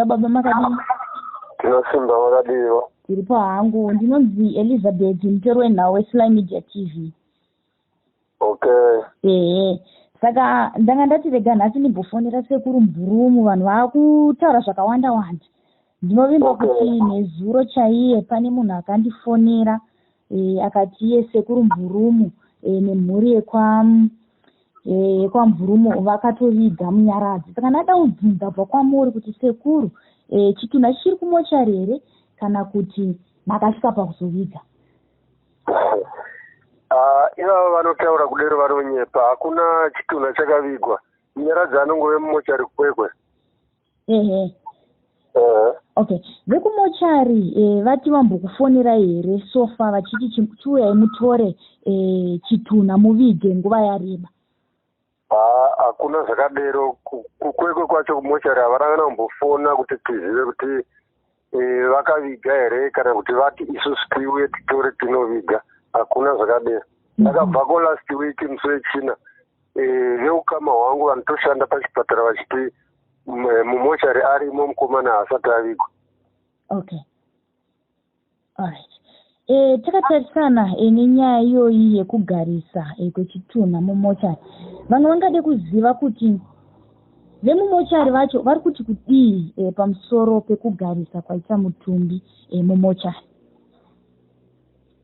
Tinosimba baba makadini. Tinosimba wakadiro. Tiripo hangu ndinonzi Elizabeth Mterwe nawe Sly Media TV. Okay. Saka ndanga ndati rega nhasi ndimbofonera sekuru Mburumu vanhu vakutaura zvakawanda wanda. Ndinovimba kuti nezuro chaiye pane munhu akandifonera akati iye sekuru Mburumu nemhuri yekwa Mburumu vakatoviga Munyaradzi. Saka ndada kubvunza bva kwamuri kuti sekuru chitunha chiri kumochari here kana kuti makasvika pakuzoviga? Ivava vanotaura kudero vanonyepa, hakuna chitunha chakavigwa. Munyaradzi anongove mumochari kwekwe. Okay, vekumochari vati vambokufonera here sofa vachiti chiuyai mutore chitunha muvige nguva yareba? Hakuna zvakadero. Kwekwe kwacho kumochari havana kumbofona kuti tizive kuti vakaviga here kana kuti vati isusu tiuye titore tinoviga. Hakuna zvakadero. Ndakabvako last week musi wechina veukama hwangu vanotoshanda pachipatara vachiti mumochari arimo mukomana haasati avigwa. Okay. Alright. Takatarisana nenyaya iyoyi yekugarisa kwechitunha mumochari. Vamwe vangade kuziva kuti vemumochari vacho vari kuti kudii pamusoro pekugarisa kwaita mutumbi mumochari.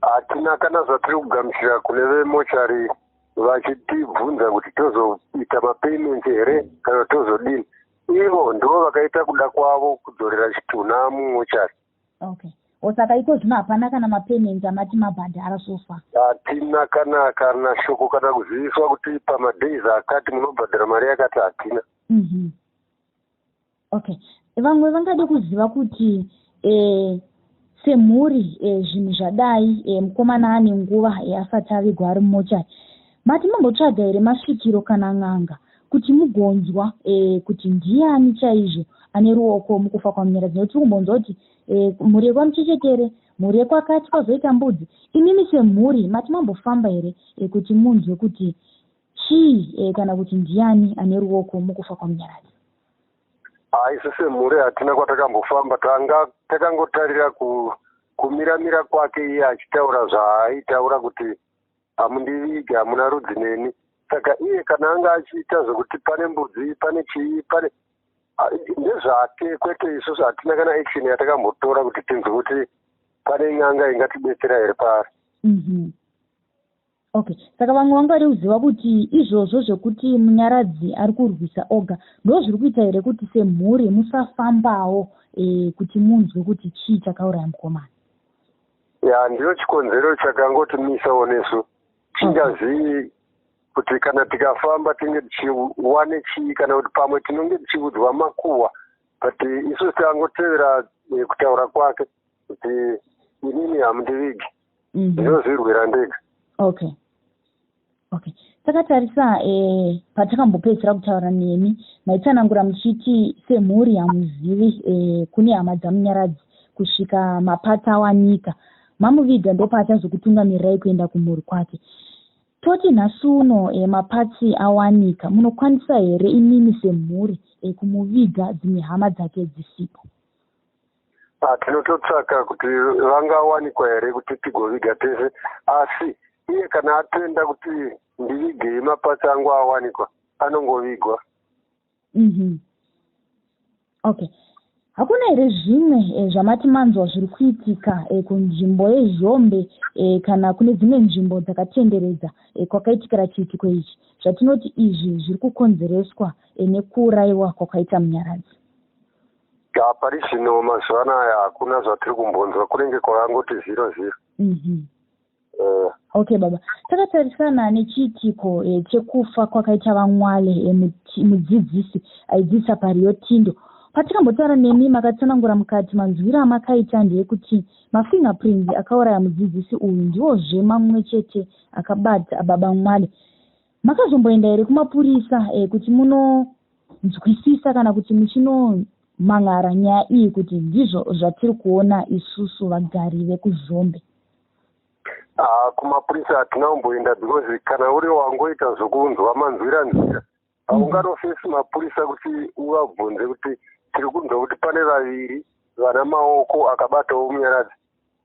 Hatina kana zvatiri kugamuchira kune vemochari vachitibvunza kuti tozoita mapayment here kana tozodini. Ivo ndo vakaita kuda kwavo kudzorera chitunha mumochari. Okay. Osaka iko zvino hapana kana mapayment amati mabhadhara sofa? Hatina kana shoko kana kuziviswa kuti pamadays akati munobhadhara mari yakati hatina. Okay. Vamwe vangade kuziva kuti semhuri zvinhu zvadai mukomana ane nguva asati avigwa ari mumochari, mati mambotsvaga here masvikiro kana n'anga kuti mugonzwa kuti ndiani chaizvo ane ruoko mukufa kwaMunyaradzi? Nekuti kumbonzwa kuti mhuri yekwaMuchechetere, mhuri yekwakati kwazoita Mbudzi. Imimi semhuri mati mambofamba here kuti munzwe kuti chii kana kuti ndiani ane ruoko mukufa kwaMunyaradzi? Isu semhuri hatina kwatakambofamba, takangotarira kumiramira kwake iye achitaura zvaaitaura kuti hamundivige, hamuna rudzi neni. Saka iye kana anga achiita zvokuti pane mbudzi, pane chii, pane ndezvake, kwete isusu hatina kana action yatakambotora kuti tinzwe kuti pane n'anga ingatidetsera here pari. Okay. Saka vamwe vangade kuziva kuti izvozvo zvekuti Munyaradzi ari kurwisa oga ndo zviri kuita here kuti semhuri musafambawo kuti munzwe kuti chii chakauraya mukomana? Ndiro chikonzero chakangotimisa nesu. Tingazivi kuti kana tikafamba tinge tichiwane chii kana kuti pamwe tinonge tichiudzwa makuhwa, but isusu tangotevera kutaura kwake kuti inini hamundivigi, ndinozvirwira ndega. Okay. Takatarisa patakambopedzera kutaura nemi maitsanangura muchiti semhuri hamuzivi kune hama dzaMunyaradzi kusvika mapatsa awanika. Mamuviga ndo paachazokutungamirirai kuenda kumhuri kwake. Toti nhasi uno mapatsi awanika, munokwanisa here imimi semhuri kumuviga dzimwe hama dzake dzisipo? Tinototsvaka kuti vangawanikwa here kuti tigoviga tese, asi iye kana atenda kuti ndivigei mapatsi angu awanikwa anongovigwa. Okay. Hakuna here zvimwe zvamati manzwa zviri kuitika kunzvimbo yeZhombe kana kune dzimwe nzvimbo dzakatenderedza kwakaitikira chiitiko ichi zvatinoti izvi zviri kukonzereswa nekuurayiwa kwakaita Munyaradzi? Pari zvino mazuva anaya hakuna zvatiri kumbonzwa, kunenge kwakangoti 0-0. Okay baba, takatarisana nechiitiko chekufa kwakaita vaMwale mudzidzisi aidzidzisa paRio Tindo. Patikambotaura nemi makatsanangura mukati manzwiro amakaita ndeyekuti mafingerprints akauraya mudzidzisi uyu ndiwozve mamwe chete akabata baba Mwale. Makazomboenda here kumapurisa kuti munonzwisisa kana kuti muchinomangara nyaya iyi kuti ndizvo zvatiri kuona isusu vagari vekuZhombe? Kumapurisa hatina kumboenda because kana uri wangoita zvokunzwa manzwira haunganofesi mapurisa kuti uvabvunze kuti tiri kunzwa kuti pane vaviri vana maoko akabatawo munyaradzi.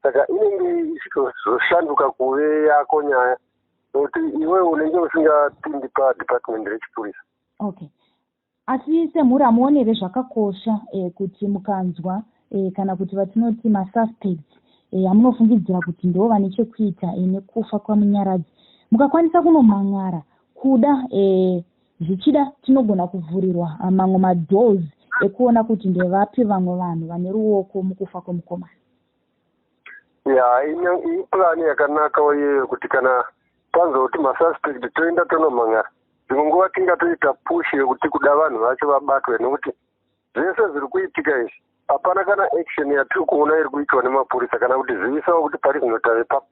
Saka inenge ichitozoshanduka kuve yako nyaya nokuti iwe unenge usingapindi padepartment rechipurisa. Okay. Asi semhuri hamuonere zvakakosha kuti mukanzwa kana kuti vatinoti masuspects hamunofungidzira kuti ndo vane chekuita nekufa kwamunyaradzi, mukakwanisa kunomangara kuda zvichida tinogona kuvhurirwa mamwe madoors ekuona kuti ndevapi vamwe vanhu vane ruoko mukufa kwemukomana. Ipurani yakanaka iyoyo kuti kana panzwa kuti masuspect toenda tonomangara, dzimwe nguva tingatoita push yekuti kuda vanhu vacho vabatwe, nekuti zvese zviri kuitika izvi hapana kana action yatiri kuona iri kuitwa nemapurisa kana kuti zivisawo kuti pari zvino tave papo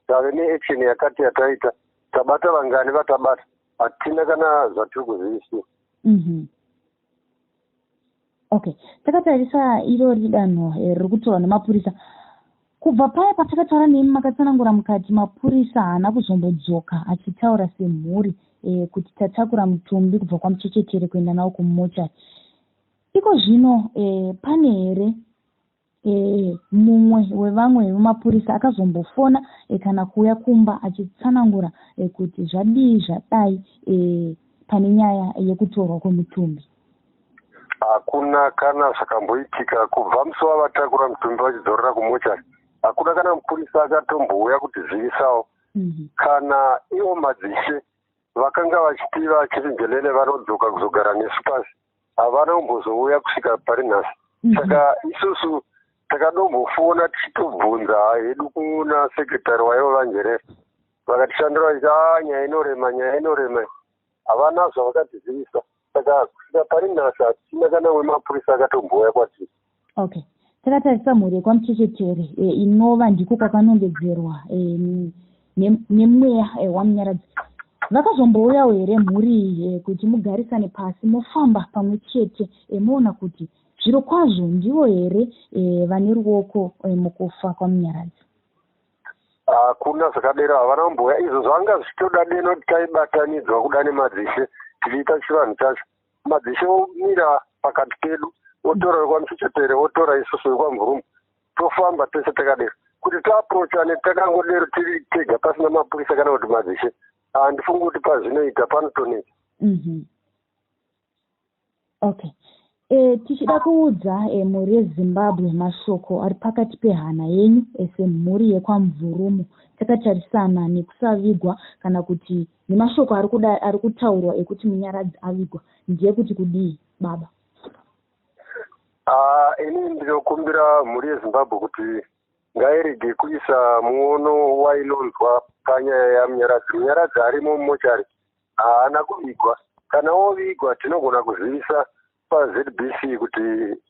tave neaction yakati yataita, tabata vangani vatabata, hatina kana zvatiri kuzivisiwa. Okay, takatarisa irori danho riri kutorwa nemapurisa. Kubva paya patakataura nemi makatsanangura mukati mapurisa haana kuzombodzoka achitaura semhuri kuti tatakura mutumbi kubva kwamuchechetere kuenda nawo kumumochari. Iko zvino pane here mumwe wevamwe vemapurisa akazombofona kana kuuya kumba achitsanangura kuti zvadii zvadai pane nyaya yekutorwa kwemutumbi? Hakuna kana zvakamboitika kubva musi wavatakura mutumbi vachidzorera kumochari. Hakuna kana mupurisa akatombouya kutizivisawo kana ivo madzishe vakanga vachiti vachiri vanodzoka kuzogara nesu pasi havana kumbozouya kusvika pari nhasi. Saka isusu takadombofona tichitobvunza hedu kuna sekretari waivo vanjerere, vakatishandira vachiti nyaya inorema havana zvavakatizivisa. Saka kusvika pari nhasi hatina kana wemapurisa akatombouya kwatiri. Okay. Takatarisa mhuri yekwamuchechetere inova ndiko kwakanongedzerwa nemweya wamunyaradzi. Vakazombouyawo here mhuri kuti mugarisane pasi mofamba pamwe chete moona kuti zviro kwazvo ndivo here vane ruoko mukufa kwamunyaradzi? Hakuna zvakadera, havana kumbouya. Izvo zvanga zvichitoda deno kuti taibatanidzwa kuda nemadzishe tichiita chivanhu chacho. Madzishe omira pakati pedu, otora wekwamuchechetere, otora isusu wekwamvurumu, tofamba tese takadero. Kuti taapproachane takangodero tiri tega pasina mapurisa kana kuti madzishe, handifungi kuti pazvinoita panotonetsa. Okay. Tichida kuudza mhuri yeZimbabwe mashoko ari pakati pehana yenyu semhuri yekwamvurumu, takatarisana nekusavigwa kana kuti nemashoko ari kutaurwa ekuti munyaradzi avigwa, ndiye kuti kudii baba? Ini ndinokumbira mhuri yeZimbabwe kuti ngairege kuisa muono wainonzwa panyaya yamunyaradzi. Munyaradzi arimo mumochari haana kuvigwa. Kana ovigwa tinogona kuzivisa paZBC kuti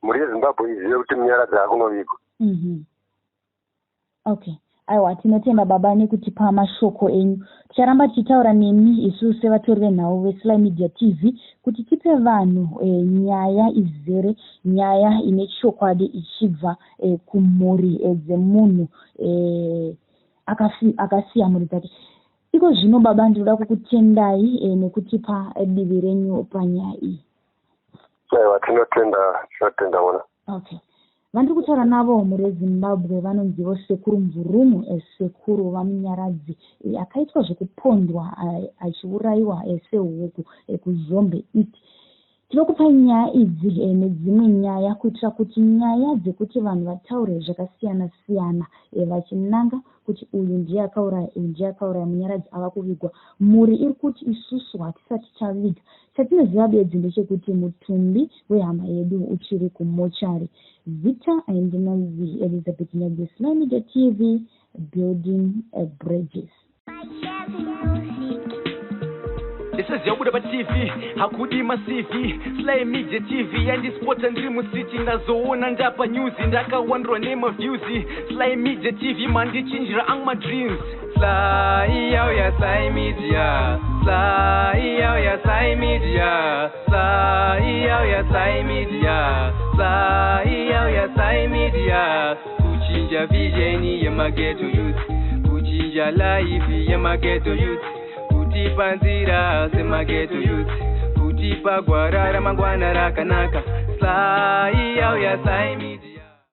mhuri yeZimbabwe izive kuti munyaradzi hakunovigwa. Okay. Aiwa, tinotenda baba nekutipa mashoko enyu. Ticharamba tichitaura nemi isusu sevatori venhau veSly Media TV kuti tipe vanhu nyaya izere, nyaya ine chokwadi ichibva kumhuri dzemunhu akasiya mhuri dzake. Iko zvino baba ndinoda kukutendai nekutipa divi renyu panyaya iyi. Aiwa, tinotenda ona. Okay. Vandiri kutaura navo mhuri yeZimbabwe vanonzivo sekuru Mvurumu, sekuru vamunyaradzi akaitwa zvekupondwa achiurayiwa sehuku kuZombe iti. Tinokupai nyaya idzi nedzimwe nyaya kuitira kuti nyaya dzekuti vanhu vataure zvakasiyana siyana vachinanga kuti uyu ndiye akauraya munyaradzi ava kuvigwa. Mhuri iri kuti isusu hatisati taviga. Chatinoziva bedzi ndechekuti mutumbi wehama yedu uchiri kumochari. Vita ndinonzi Elizabeth Nyagwe, Sly Media TV, building bridges. This is Yabuda TV, Hakudi Masivi, Sly Media TV, and this sport and dream city ndazoona ndapa news ndakawandwa name of views. Sly Media TV mandi chinjira ang my dreams. Sly ya Sly Media, Sly ya Sly Media, Sly ya Sly Media, Sly ya Sly Media. Kuchinja vision ya mageto youth, kuchinja life ya mageto youth. Kuti panzira semageto youth, kutipa gwara ramangwana rakanaka. Sly, oh yeah, Sly Media.